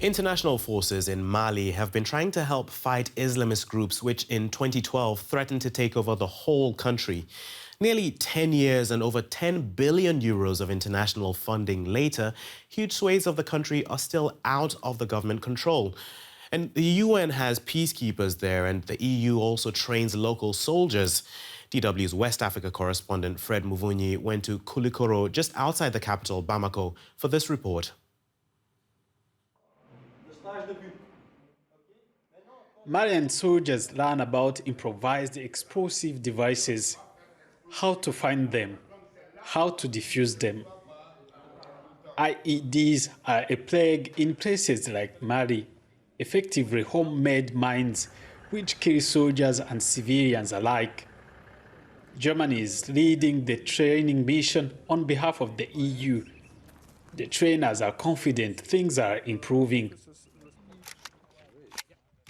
International forces in Mali have been trying to help fight Islamist groups which in 2012 threatened to take over the whole country. Nearly 10 years and over 10 billion euros of international funding later, huge swathes of the country are still out of the government control. And the UN has peacekeepers there, and the EU also trains local soldiers. DW's West Africa correspondent Fred Muvunyi went to Koulikoro, just outside the capital, Bamako, for this report. Malian soldiers learn about improvised explosive devices, how to find them, how to defuse them. IEDs are a plague in places like Mali, effectively homemade mines which kill soldiers and civilians alike. Germany is leading the training mission on behalf of the EU. The trainers are confident things are improving.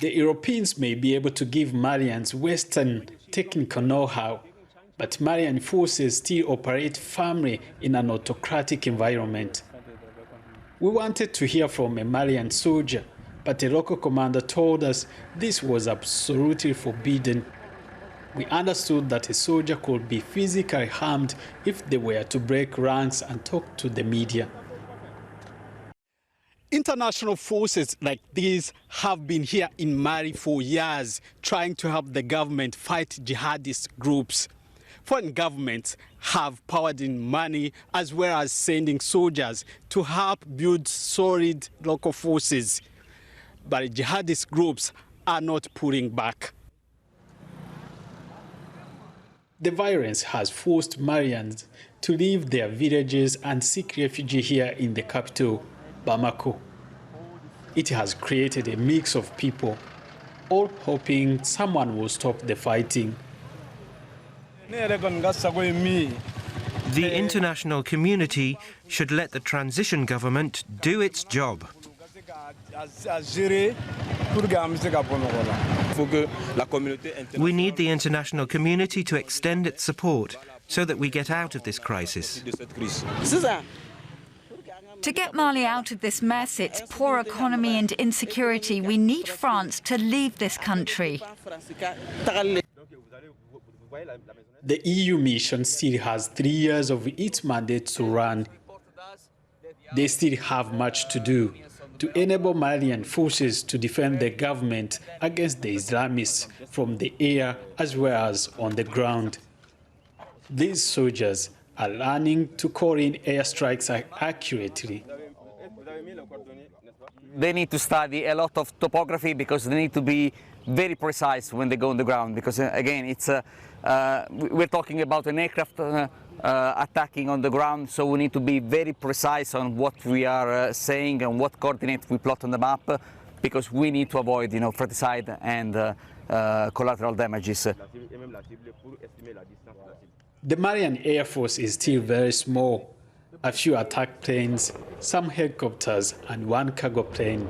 The Europeans may be able to give Malians Western technical know-how, but Malian forces still operate firmly in an autocratic environment. We wanted to hear from a Malian soldier, but a local commander told us this was absolutely forbidden. We understood that a soldier could be physically harmed if they were to break ranks and talk to the media. International forces like these have been here in Mali for years, trying to help the government fight jihadist groups. Foreign governments have poured in money as well as sending soldiers to help build solid local forces. But jihadist groups are not pulling back. The violence has forced Malians to leave their villages and seek refuge here in the capital, Bamako. It has created a mix of people, all hoping someone will stop the fighting. The international community should let the transition government do its job. We need the international community to extend its support so that we get out of this crisis. To get Mali out of this mess, its poor economy and insecurity, we need France to leave this country. The EU mission still has 3 years of its mandate to run. They still have much to do to enable Malian forces to defend the government against the Islamists from the air as well as on the ground. These soldiers are learning to call in airstrikes accurately. They need to study a lot of topography because they need to be very precise when they go on the ground, because again, we're talking about an aircraft attacking on the ground, so we need to be very precise on what we are saying and what coordinates we plot on the map, because we need to avoid, fratricide and collateral damages. The Malian Air Force is still very small. A few attack planes, some helicopters, and one cargo plane.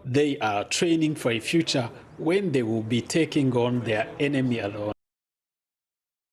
They are training for a future when they will be taking on their enemy alone.